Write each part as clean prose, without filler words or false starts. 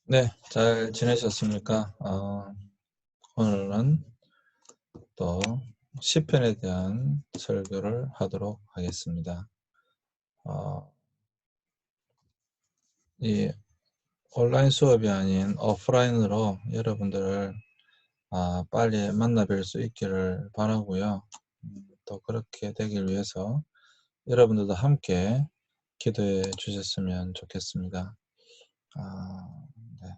네, 잘 지내셨습니까? 오늘은 또 시편에 대한 설교를 하도록 하겠습니다. 어, 이 온라인 수업이 아닌 오프라인으로 여러분들을 빨리 만나 뵐 수 있기를 바라고요. 또 그렇게 되길 위해서 여러분들도 함께 기도해 주셨으면 좋겠습니다. 네.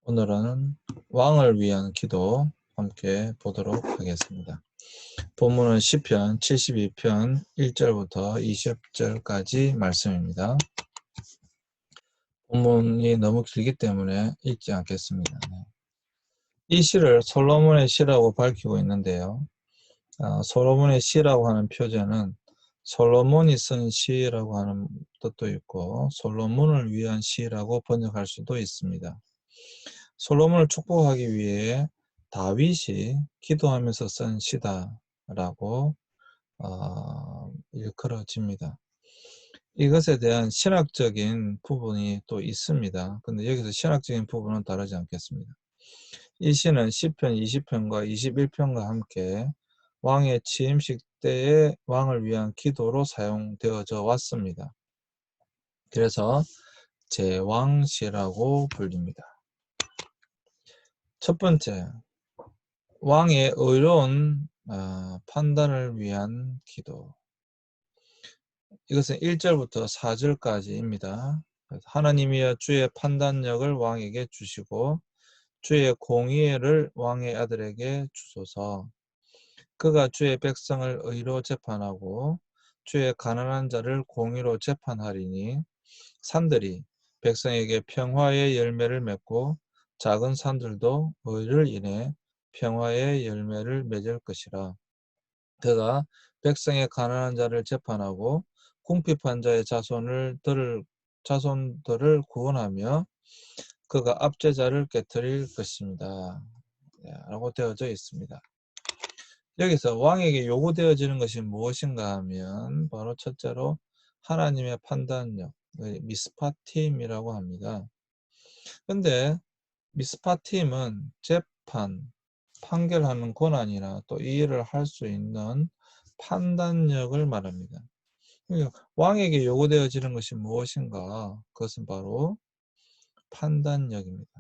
오늘은 왕을 위한 기도 함께 보도록 하겠습니다. 본문은 시편 72편 1절부터 20절까지 말씀입니다. 본문이 너무 길기 때문에 읽지 않겠습니다. 이 시를 솔로몬의 시라고 밝히고 있는데요. 솔로몬의 시라고 하는 표제는 솔로몬이 쓴 시라고 하는 뜻도 있고 솔로몬을 위한 시라고 번역할 수도 있습니다. 솔로몬을 축복하기 위해 다윗이 기도하면서 쓴 시다라고 일컬어집니다. 이것에 대한 신학적인 부분이 또 있습니다. 근데 여기서 신학적인 부분은 다르지 않겠습니다. 이 시는 시편 20편과 21편과 함께 왕의 취임식 때의 왕을 위한 기도로 사용되어져 왔습니다. 그래서 제왕시라고 불립니다. 첫 번째, 왕의 의로운 판단을 위한 기도. 이것은 1절부터 4절까지입니다. 하나님이여 주의 판단력을 왕에게 주시고 주의 공의를 왕의 아들에게 주소서. 그가 주의 백성을 의로 재판하고 주의 가난한 자를 공의로 재판하리니 산들이 백성에게 평화의 열매를 맺고 작은 산들도 의를 인해 평화의 열매를 맺을 것이라. 그가 백성의 가난한 자를 재판하고 궁핍한 자의 자손들을 구원하며 그가 압제자를 깨뜨릴 것입니다. 라고 되어져 있습니다. 여기서 왕에게 요구되어지는 것이 무엇인가 하면 바로 첫째로 하나님의 판단력, 미스파팀이라고 합니다. 근데 미스파팀은 재판, 판결하는 권한이나 또 이 일을 할 수 있는 판단력을 말합니다. 그러니까 왕에게 요구되어지는 것이 무엇인가? 그것은 바로 판단력입니다.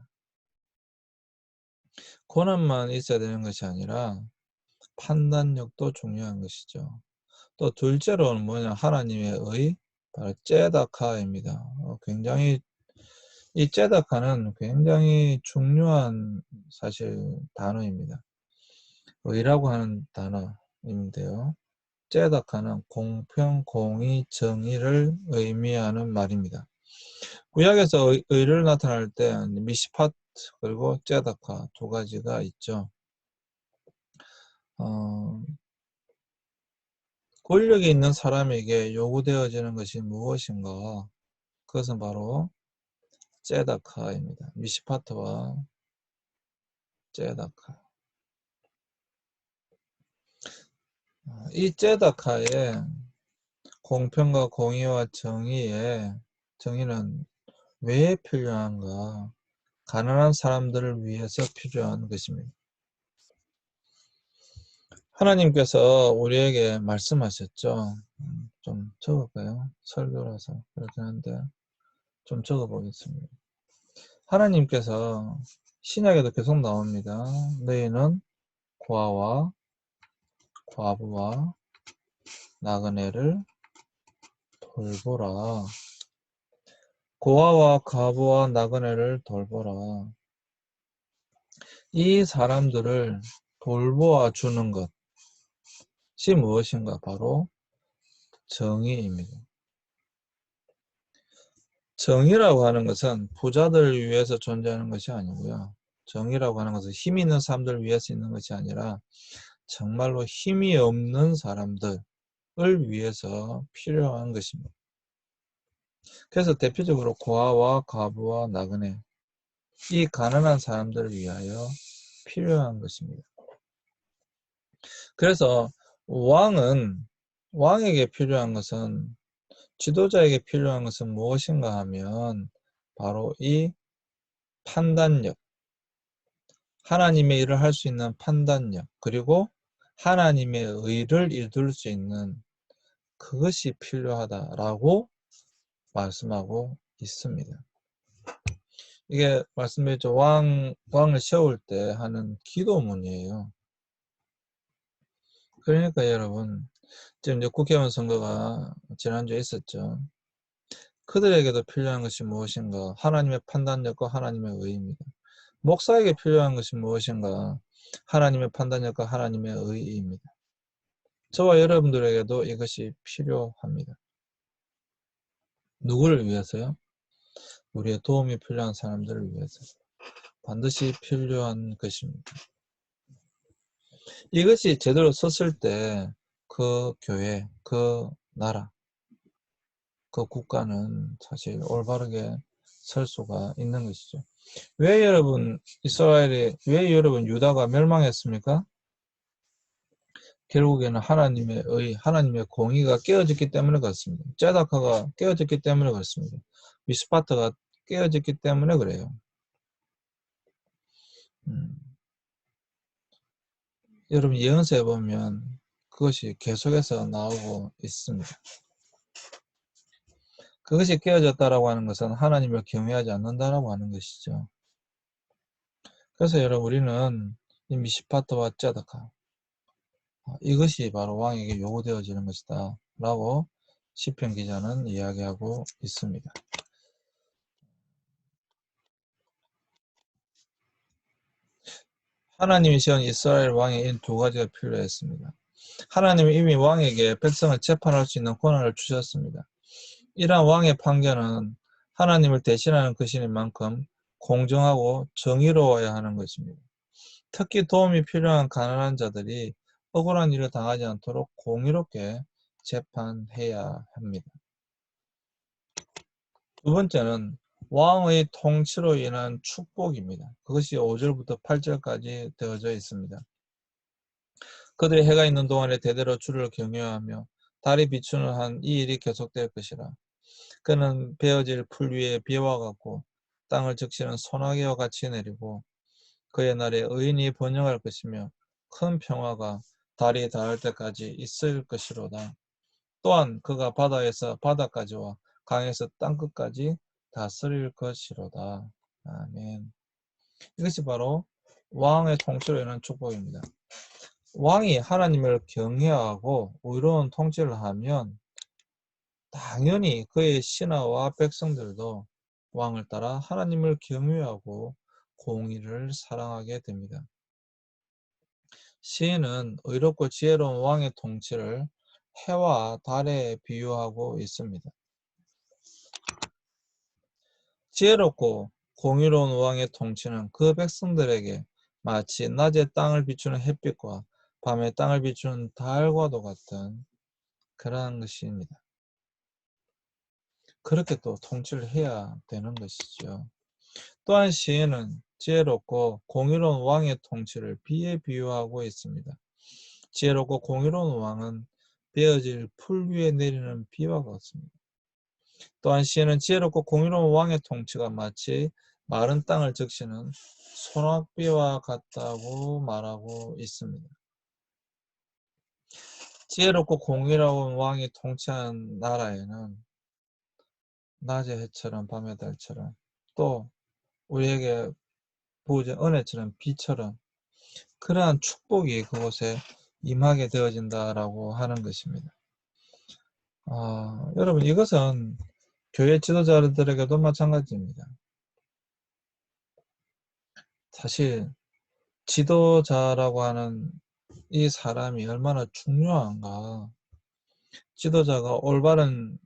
권한만 있어야 되는 것이 아니라 판단력도 중요한 것이죠. 또 둘째로는 뭐냐? 하나님의 바로 째다카입니다. 굉장히 이 째다카는 굉장히 중요한 사실 단어입니다. 의라고 하는 단어인데요. 째다카는 공평, 공의, 정의를 의미하는 말입니다. 구약에서 의를 나타낼 때 미시파트 그리고 째다카 두 가지가 있죠. 권력이 있는 사람에게 요구되어지는 것이 무엇인가? 그것은 바로 째다카입니다. 미시파트와 째다카. 이 째다카의 공평과 공의와 정의는 왜 필요한가? 가난한 사람들을 위해서 필요한 것입니다. 하나님께서 우리에게 말씀하셨죠. 좀 적을까요? 설교라서 그렇긴 한데 좀 적어보겠습니다. 하나님께서 신약에도 계속 나옵니다. 너희는 고아와 과부와 나그네를 돌보라. 고아와 과부와 나그네를 돌보라. 이 사람들을 돌보아 주는 것이 무엇인가? 바로 정의입니다. 정의라고 하는 것은 부자들을 위해서 존재하는 것이 아니고요. 정의라고 하는 것은 힘 있는 사람들을 위해서 있는 것이 아니라 정말로 힘이 없는 사람들을 위해서 필요한 것입니다. 그래서 대표적으로 고아와 과부와 나그네, 이 가난한 사람들을 위하여 필요한 것입니다. 그래서 왕에게 필요한 것은 지도자에게 필요한 것은 무엇인가 하면 바로 이 판단력, 하나님의 일을 할 수 있는 판단력, 그리고 하나님의 의를 이룰 수 있는 그것이 필요하다라고 말씀하고 있습니다. 이게 말씀드렸죠. 왕을 세울 때 하는 기도문이에요. 그러니까 여러분, 지금 이제 국회의원 선거가 지난주에 있었죠. 그들에게도 필요한 것이 무엇인가? 하나님의 판단력과 하나님의 의입니다. 목사에게 필요한 것이 무엇인가? 하나님의 판단력과 하나님의 의입니다. 저와 여러분들에게도 이것이 필요합니다. 누구를 위해서요? 우리의 도움이 필요한 사람들을 위해서. 반드시 필요한 것입니다. 이것이 제대로 섰을 때 그 교회, 그 나라, 그 국가는 사실 올바르게 설 수가 있는 것이죠. 왜 여러분 유다가 멸망했습니까? 결국에는 하나님의 공의가 깨어졌기 때문에 그렇습니다. 째다카가 깨어졌기 때문에 그렇습니다. 미스파트가 깨어졌기 때문에 그래요. 여러분 예언서에 보면 그것이 계속해서 나오고 있습니다. 그것이 깨어졌다라고 하는 것은 하나님을 경외하지 않는다라고 하는 것이죠. 그래서 여러분 우리는 이 미시파트와 째다카 이것이 바로 왕에게 요구되어지는 것이다 라고 시편 기자는 이야기하고 있습니다. 하나님이 세운 이스라엘 왕의 이 두 가지가 필요했습니다. 하나님이 이미 왕에게 백성을 재판할 수 있는 권한을 주셨습니다. 이러한 왕의 판결은 하나님을 대신하는 것인 만큼 공정하고 정의로워야 하는 것입니다. 특히 도움이 필요한 가난한 자들이 억울한 일을 당하지 않도록 공의롭게 재판해야 합니다. 두 번째는 왕의 통치로 인한 축복입니다. 그것이 5절부터 8절까지 되어져 있습니다. 그들이 해가 있는 동안에 대대로 주를 경외하며 달이 비추는 한 이 일이 계속될 것이라. 그는 베어질 풀 위에 비와 같고 땅을 적시는 소나기와 같이 내리고 그의 날에 의인이 번영할 것이며 큰 평화가 달이 닿을 때까지 있을 것이로다. 또한 그가 바다에서 바다까지와 강에서 땅끝까지 다스릴 것이로다. 아멘. 이것이 바로 왕의 통치로 인한 축복입니다. 왕이 하나님을 경외하고 의로운 통치를 하면 당연히 그의 신하와 백성들도 왕을 따라 하나님을 경외하고 공의를 사랑하게 됩니다. 시인은 의롭고 지혜로운 왕의 통치를 해와 달에 비유하고 있습니다. 지혜롭고 공의로운 왕의 통치는 그 백성들에게 마치 낮에 땅을 비추는 햇빛과 밤에 땅을 비추는 달과도 같은 그러한 것입니다. 그렇게 또 통치를 해야 되는 것이죠. 또한 시인은 지혜롭고 공의로운 왕의 통치를 비에 비유하고 있습니다. 지혜롭고 공의로운 왕은 베어질 풀 위에 내리는 비와 같습니다. 또한 시인은 지혜롭고 공의로운 왕의 통치가 마치 마른 땅을 적시는 소낙비와 같다고 말하고 있습니다. 지혜롭고 공의로운 왕이 통치한 나라에는 낮의 해처럼 밤의 달처럼 또 우리에게 부어진 은혜처럼 비처럼 그러한 축복이 그곳에 임하게 되어진다라고 하는 것입니다. 여러분 이것은 교회 지도자들에게도 마찬가지입니다. 사실 지도자라고 하는 이 사람이 얼마나 중요한가. 지도자가 올바른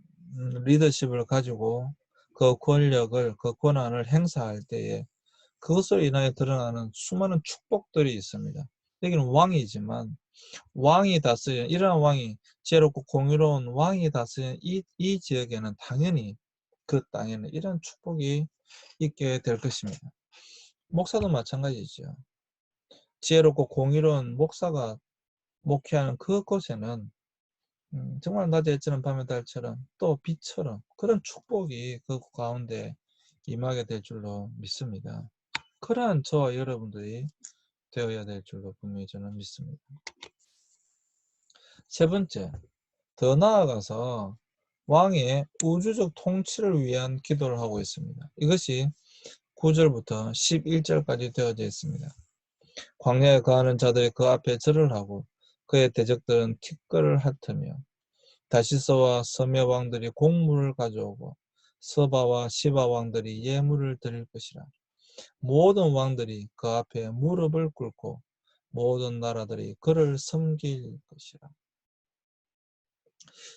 리더십을 가지고 그 권력을, 그 권한을 행사할 때에 그것으로 인하여 드러나는 수많은 축복들이 있습니다. 여기는 왕이지만 왕이 다스리는 이러한 왕이 지혜롭고 공의로운 왕이 다스리는 이 지역에는 당연히 그 땅에는 이런 축복이 있게 될 것입니다. 목사도 마찬가지죠. 지혜롭고 공의로운 목사가 목회하는 그곳에는 정말 낮에 찌는 밤의 달처럼 또 빛처럼 그런 축복이 그 가운데 임하게 될 줄로 믿습니다. 그러한 저와 여러분들이 되어야 될 줄로 분명히 저는 믿습니다. 세 번째, 더 나아가서 왕의 우주적 통치를 위한 기도를 하고 있습니다. 이것이 9절부터 11절까지 되어져 있습니다. 광야에 거하는 자들이 그 앞에 절을 하고 그의 대적들은 티끌을 핥으며 다시서와 서메 왕들이 곡물을 가져오고 서바와 시바 왕들이 예물을 드릴 것이라. 모든 왕들이 그 앞에 무릎을 꿇고 모든 나라들이 그를 섬길 것이라.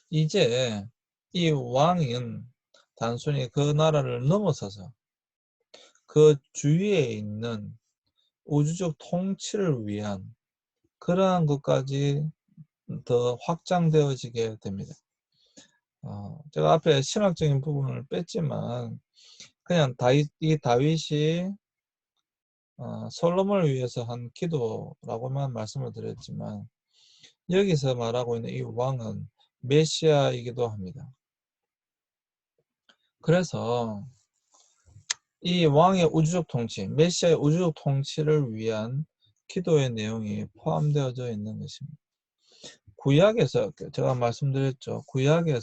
이제 이 왕은 단순히 그 나라를 넘어서서 그 주위에 있는 우주적 통치를 위한 그러한 것까지 더 확장되어지게 됩니다. 제가 앞에 신학적인 부분을 뺐지만 그냥 이 다윗이 솔로몬을 위해서 한 기도라고만 말씀을 드렸지만 여기서 말하고 있는 이 왕은 메시아이기도 합니다. 그래서 이 왕의 우주적 통치, 메시아의 우주적 통치를 위한 기도의 내용이 포함되어져 있는 것입니다. 구약에서 제가 말씀드렸죠. 구약의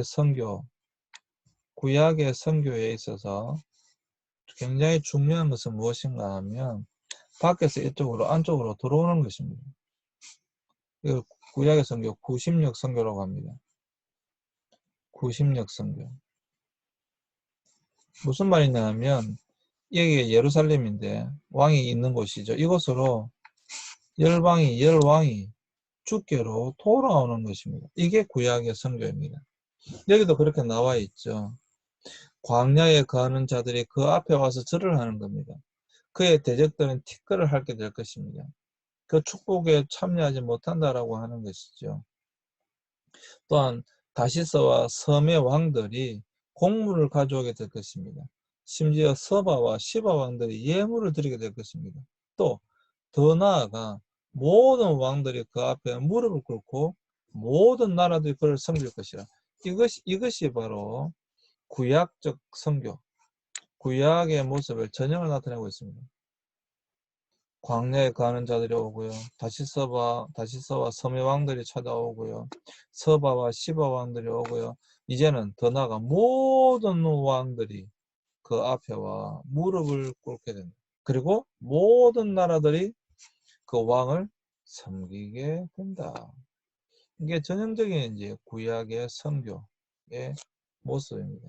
선교에 있어서 굉장히 중요한 것은 무엇인가 하면 밖에서 이쪽으로 안쪽으로 들어오는 것입니다. 이걸 구약의 선교, 구십역 선교라고 합니다. 구십역 선교. 무슨 말이냐 하면 여기가 예루살렘인데 왕이 있는 곳이죠. 이곳으로 열왕이 주께로 돌아오는 것입니다. 이게 구약의 선교입니다. 여기도 그렇게 나와 있죠. 광야에 거하는 자들이 그 앞에 와서 절을 하는 겁니다. 그의 대적들은 티끌을 핥게 될 것입니다. 그 축복에 참여하지 못한다라고 하는 것이죠. 또한 다시서와 섬의 왕들이 곡물을 가져오게 될 것입니다. 심지어 서바와 시바 왕들이 예물을 드리게 될 것입니다. 또 더 나아가 모든 왕들이 그 앞에 무릎을 꿇고 모든 나라들이 그를 섬길 것이라. 이것이 바로 구약적 선교, 구약의 모습을 전형을 나타내고 있습니다. 광야에 가는 자들이 오고요. 다시서와 섬의 왕들이 찾아오고요. 서바와 시바 왕들이 오고요. 이제는 더 나아가 모든 왕들이 그 앞에 와 무릎을 꿇게 됩니다. 그리고 모든 나라들이 그 왕을 섬기게 된다. 이게 전형적인 이제 구약의 선교의 모습입니다.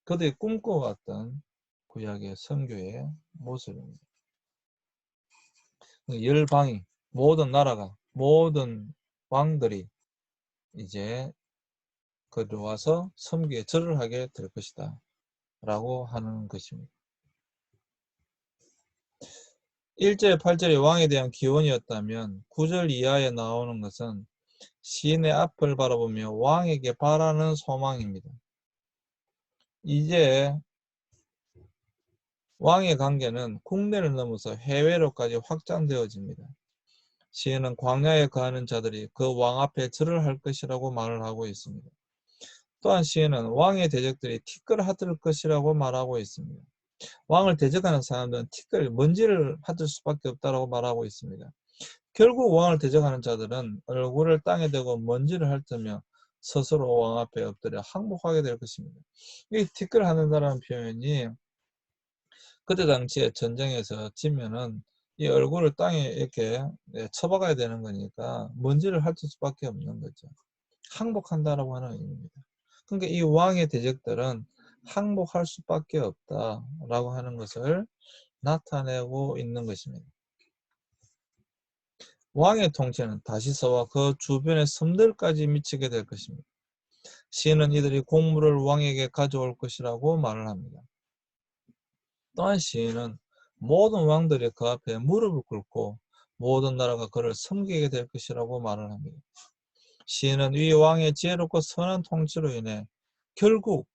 그들이 꿈꿔왔던 구약의 선교의 모습입니다. 열방이 모든 나라가 모든 왕들이 이제 그들 와서 섬기에 절을 하게 될 것이다 라고 하는 것입니다. 1절 8절이 왕에 대한 기원이었다면 9절 이하에 나오는 것은 시인의 앞을 바라보며 왕에게 바라는 소망입니다. 이제 왕의 관계는 국내를 넘어서 해외로까지 확장되어집니다. 시인은 광야에 거하는 자들이 그 왕 앞에 절을 할 것이라고 말을 하고 있습니다. 또한 시인은 왕의 대적들이 티끌을 핥을 것이라고 말하고 있습니다. 왕을 대적하는 사람들은 먼지를 핥을 수밖에 없다고 말하고 있습니다. 결국 왕을 대적하는 자들은 얼굴을 땅에 대고 먼지를 핥으며 스스로 왕 앞에 엎드려 항복하게 될 것입니다. 이 티끌 핥는다는 표현이 그때 당시에 전쟁에서 지면은 이 얼굴을 땅에 이렇게 쳐박아야 되는 거니까 먼지를 핥을 수밖에 없는 거죠. 항복한다라고 하는 의미입니다. 그러니까 이 왕의 대적들은 항복할 수밖에 없다라고 하는 것을 나타내고 있는 것입니다. 왕의 통치는 다시서와 그 주변의 섬들까지 미치게 될 것입니다. 시인은 이들이 곡물을 왕에게 가져올 것이라고 말을 합니다. 또한 시인은 모든 왕들이 그 앞에 무릎을 꿇고 모든 나라가 그를 섬기게 될 것이라고 말을 합니다. 시인은 이 왕의 지혜롭고 선한 통치로 인해 결국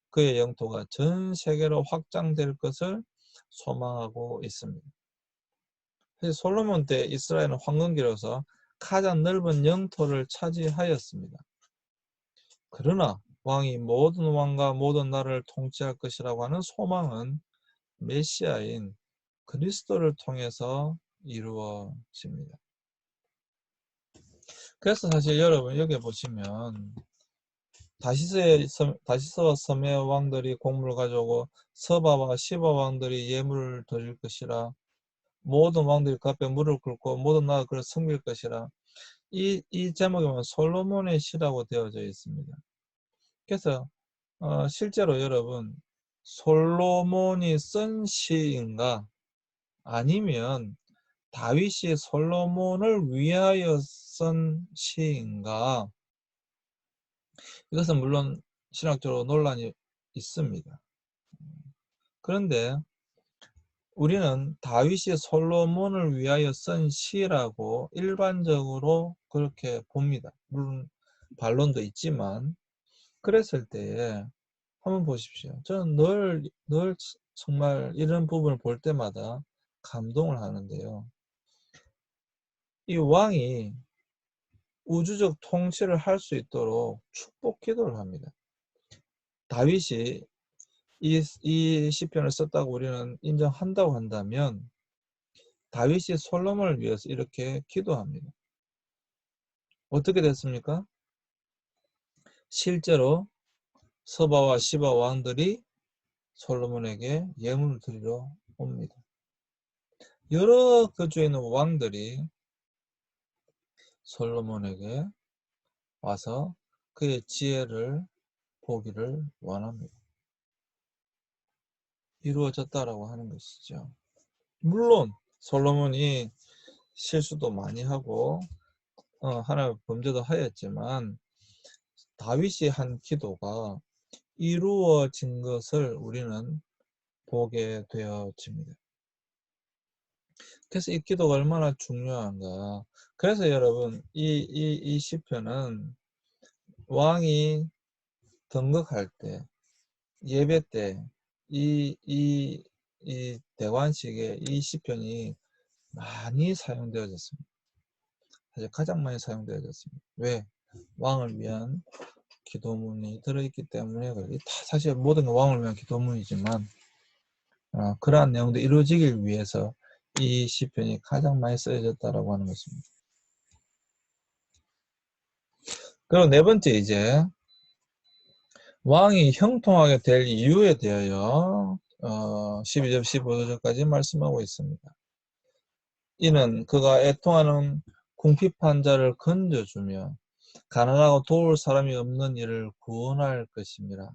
그의 영토가 전 세계로 확장될 것을 소망하고 있습니다. 솔로몬 때 이스라엘은 황금기로서 가장 넓은 영토를 차지하였습니다. 그러나 왕이 모든 왕과 모든 나라를 통치할 것이라고 하는 소망은 메시아인 그리스도를 통해서 이루어집니다. 그래서 사실 여러분 여기 보시면 다시스와 섬의 왕들이 곡물을 가져오고 서바와 시바 왕들이 예물을 드릴 것이라, 모든 왕들이 그 앞에 무릎 꿇고 모든 나라가 그를 섬길 것이라, 이 제목에 보면 솔로몬의 시라고 되어져 있습니다. 그래서 실제로 여러분 솔로몬이 쓴 시인가 아니면 다윗이 솔로몬을 위하여 쓴 시인가, 이것은 물론 신학적으로 논란이 있습니다. 그런데 우리는 다윗이 솔로몬을 위하여 쓴 시라고 일반적으로 그렇게 봅니다. 물론 반론도 있지만, 그랬을 때에 한번 보십시오. 저는 늘 정말 이런 부분을 볼 때마다 감동을 하는데요. 이 왕이 우주적 통치를 할 수 있도록 축복 기도를 합니다. 다윗이 이 시편을 썼다고 우리는 인정한다고 한다면 다윗이 솔로몬을 위해서 이렇게 기도합니다. 어떻게 됐습니까? 실제로 서바와 시바 왕들이 솔로몬에게 예물을 드리러 옵니다. 여러 거주에 있는 왕들이 솔로몬에게 와서 그의 지혜를 보기를 원합니다. 이루어졌다라고 하는 것이죠. 물론 솔로몬이 실수도 많이 하고 하나님의 범죄도 하였지만 다윗이 한 기도가 이루어진 것을 우리는 보게 되어집니다. 그래서 이 기도가 얼마나 중요한가. 그래서 여러분 이 시편은 왕이 등극할 때, 예배 때 이 대관식에 이 시편이 많이 사용되어졌습니다. 사실 가장 많이 사용되어졌습니다. 왜? 왕을 위한 기도문이 들어있기 때문에. 사실 모든 게 왕을 위한 기도문이지만 그러한 내용도 이루어지길 위해서 이 시편이 가장 많이 쓰여졌다라고 하는 것입니다. 그리고 네 번째, 이제 왕이 형통하게 될 이유에 대하여 12절 15절까지 말씀하고 있습니다. 이는 그가 애통하는 궁핍한 자를 건져주며 가난하고 도울 사람이 없는 이를 구원할 것임이라.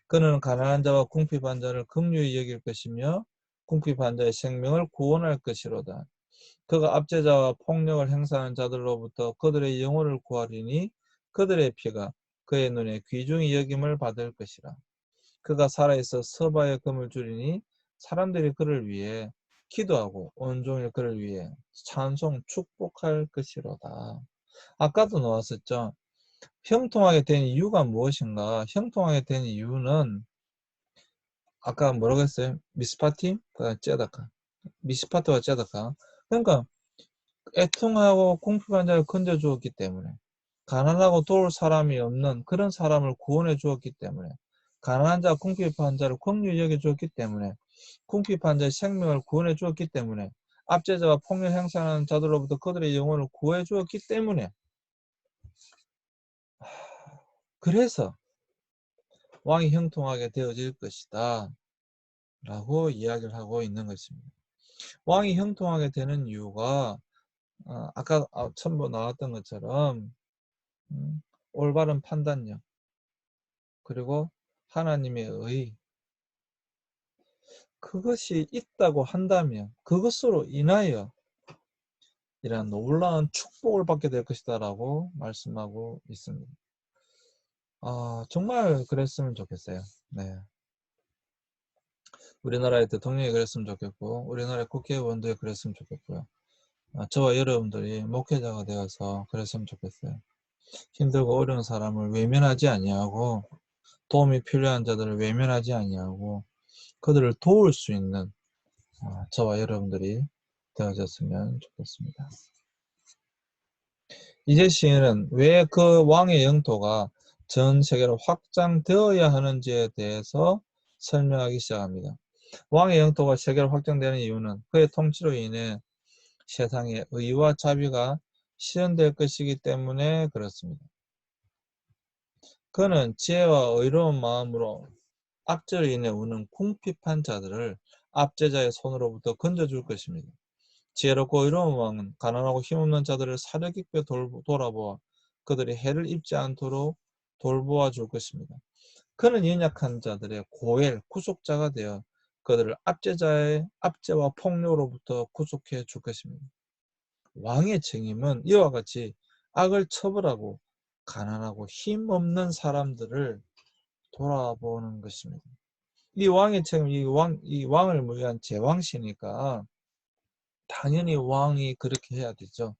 그는 가난한 자와 궁핍한 자를 긍휼히 여길 것이며 궁핍한 자의 생명을 구원할 것이로다. 그가 압제자와 폭력을 행사하는 자들로부터 그들의 영혼을 구하리니 그들의 피가 그의 눈에 귀중히 여김을 받을 것이라. 그가 살아있어 서바의 금을 줄이니 사람들이 그를 위해 기도하고 온종일 그를 위해 찬송 축복할 것이로다. 아까도 나왔었죠. 형통하게 된 이유가 무엇인가? 형통하게 된 이유는 아까 뭐라고 했어요? 미스파티와 째다카. 미스파트와 째다카. 그러니까 애통하고 궁핍한 자를 건져주었기 때문에, 가난하고 도울 사람이 없는 그런 사람을 구원해 주었기 때문에, 가난한 자, 궁핍한 자를 긍휼히 여겨 주었기 때문에, 궁핍한 자의 생명을 구원해 주었기 때문에, 압제자와 폭력 행사하는 자들로부터 그들의 영혼을 구해 주었기 때문에, 그래서 왕이 형통하게 되어질 것이다 라고 이야기를 하고 있는 것입니다. 왕이 형통하게 되는 이유가 아까 첨부 나왔던 것처럼 올바른 판단력, 그리고 하나님의 의, 그것이 있다고 한다면 그것으로 인하여 이런 놀라운 축복을 받게 될 것이다 라고 말씀하고 있습니다. 정말 그랬으면 좋겠어요. 네. 우리나라의 대통령이 그랬으면 좋겠고 우리나라의 국회의원들이 그랬으면 좋겠고요. 저와 여러분들이 목회자가 되어서 그랬으면 좋겠어요. 힘들고 어려운 사람을 외면하지 아니하고, 도움이 필요한 자들을 외면하지 아니하고 그들을 도울 수 있는 저와 여러분들이 되어졌으면 좋겠습니다. 이제 시인은 왜 그 왕의 영토가 전 세계로 확장되어야 하는지에 대해서 설명하기 시작합니다. 왕의 영토가 세계로 확장되는 이유는 그의 통치로 인해 세상에 의와 자비가 실현될 것이기 때문에 그렇습니다. 그는 지혜와 의로운 마음으로 악재로 인해 우는 궁핍한 자들을 압제자의 손으로부터 건져줄 것입니다. 지혜롭고 의로운 왕은 가난하고 힘없는 자들을 사려 깊게 돌아보아 그들이 해를 입지 않도록 돌보아 줄 것입니다. 그는 연약한 자들의 고엘, 구속자가 되어 그들을 압제자의 압제와 폭력으로부터 구속해 줄 것입니다. 왕의 책임은 이와 같이 악을 처벌하고 가난하고 힘없는 사람들을 돌아보는 것입니다. 이 왕의 책임, 이 왕을 위한 제왕시니까 당연히 왕이 그렇게 해야 되죠.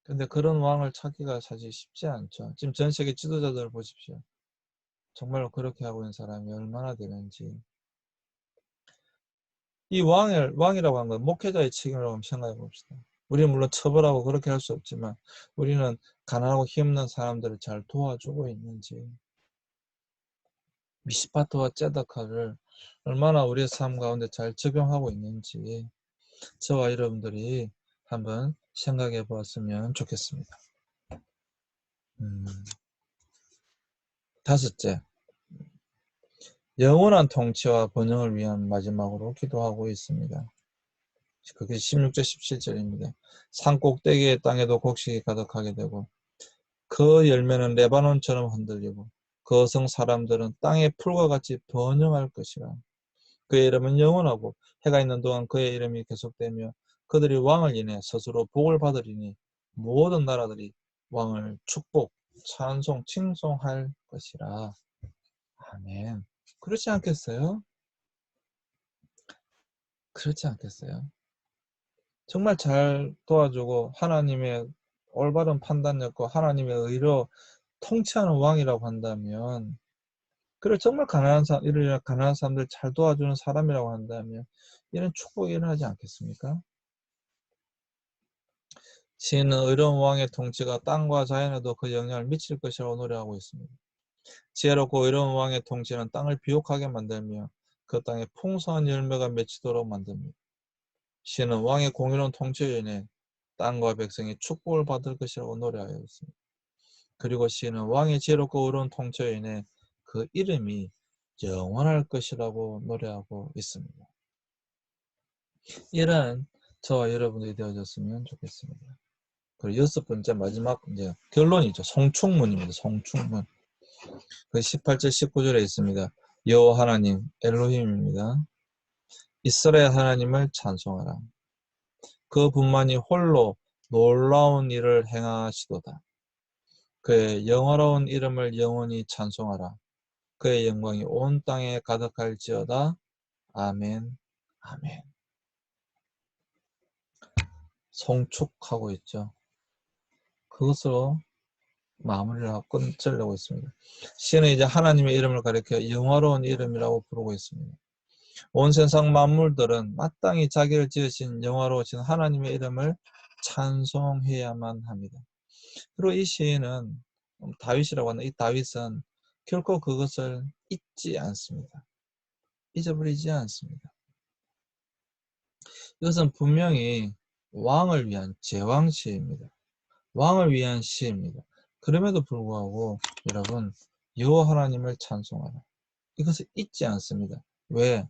근데 그런 왕을 찾기가 사실 쉽지 않죠. 지금 전 세계 지도자들 보십시오. 정말로 그렇게 하고 있는 사람이 얼마나 되는지. 이 왕이라고 하는 건 목회자의 책임이라고 한번 생각해 봅시다. 우리는 물론 처벌하고 그렇게 할 수 없지만 우리는 가난하고 힘없는 사람들을 잘 도와주고 있는지, 미시파트와 째다카를 얼마나 우리의 삶 가운데 잘 적용하고 있는지 저와 여러분들이 한번 생각해 보았으면 좋겠습니다. 다섯째, 영원한 통치와 번영을 위한 마지막으로 기도하고 있습니다. 그게 16절 17절입니다. 산 꼭대기의 땅에도 곡식이 가득하게 되고 그 열매는 레바논처럼 흔들리고 그 어성 사람들은 땅의 풀과 같이 번영할 것이라. 그의 이름은 영원하고 해가 있는 동안 그의 이름이 계속되며 그들이 왕을 인해 스스로 복을 받으리니 모든 나라들이 왕을 축복, 찬송, 칭송할 것이라. 아멘. 그렇지 않겠어요? 그렇지 않겠어요? 정말 잘 도와주고 하나님의 올바른 판단력과 하나님의 의로 통치하는 왕이라고 한다면, 그리고 정말 이런 가난한 사람들 잘 도와주는 사람이라고 한다면 이런 축복이 일어나지 않겠습니까? 시인은 의로운 왕의 통치가 땅과 자연에도 그 영향을 미칠 것이라고 노래하고 있습니다. 지혜롭고 의로운 왕의 통치는 땅을 비옥하게 만들며 그 땅에 풍성한 열매가 맺히도록 만듭니다. 시인은 왕의 공의로운 통치로 인해 땅과 백성이 축복을 받을 것이라고 노래하고 있습니다. 그리고 시인은 왕의 지혜롭고 의로운 통치로 인해 그 이름이 영원할 것이라고 노래하고 있습니다. 이런 저와 여러분들이 되어졌으면 좋겠습니다. 그리고 여섯 번째 마지막 이제 결론이죠. 송축문입니다. 송축문. 그 18절 19절에 있습니다. 여호와 하나님 엘로힘입니다. 이스라엘 하나님을 찬송하라. 그분만이 홀로 놀라운 일을 행하시도다. 그의 영화로운 이름을 영원히 찬송하라. 그의 영광이 온 땅에 가득할지어다. 아멘. 아멘. 송축하고 있죠. 그것으로 마무리를 하고 끝내려고 있습니다. 시는 이제 하나님의 이름을 가리켜 영화로운 이름이라고 부르고 있습니다. 온 세상 만물들은 마땅히 자기를 지으신 영화로우신 하나님의 이름을 찬송해야만 합니다. 그리고 이 시인은 다윗이라고 하는 이 다윗은 결코 그것을 잊지 않습니다. 잊어버리지 않습니다. 이것은 분명히 왕을 위한 제왕시입니다. 왕을 위한 시입니다. 그럼에도 불구하고 여러분 여호와 하나님을 찬송하라. 이것을 잊지 않습니다. 왜?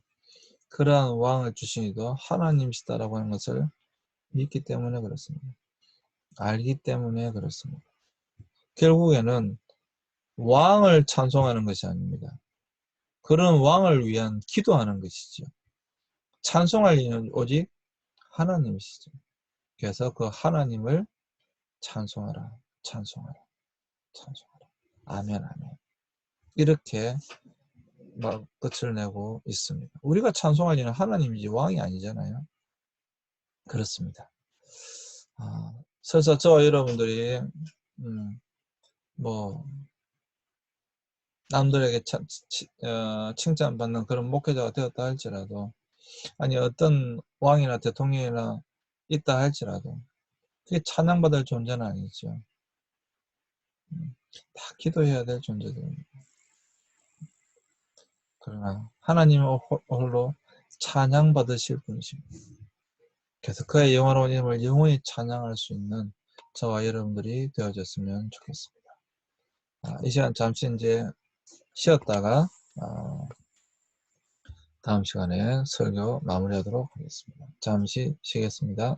그러한 왕을 주신 이도 하나님이시다라고 하는 것을 믿기 때문에 그렇습니다. 알기 때문에 그렇습니다. 결국에는 왕을 찬송하는 것이 아닙니다. 그런 왕을 위한 기도하는 것이죠. 찬송할 이는 오직 하나님이시죠. 그래서 그 하나님을 찬송하라, 찬송하라, 찬송하라. 아멘, 아멘. 이렇게 막 끝을 내고 있습니다. 우리가 찬송할 이는 하나님이지 왕이 아니잖아요. 그렇습니다. 그래서 저와 여러분들이 뭐 남들에게 칭찬받는 그런 목회자가 되었다 할지라도, 아니 어떤 왕이나 대통령이나 있다 할지라도 그게 찬양받을 존재는 아니죠. 다 기도해야 될 존재들입니다. 그러나 하나님은 홀로 찬양받으실 분이십니다. 그래서 그의 영원한 이름을 영원히 찬양할 수 있는 저와 여러분들이 되어졌으면 좋겠습니다. 이 시간 잠시 이제 쉬었다가 다음 시간에 설교 마무리하도록 하겠습니다. 잠시 쉬겠습니다.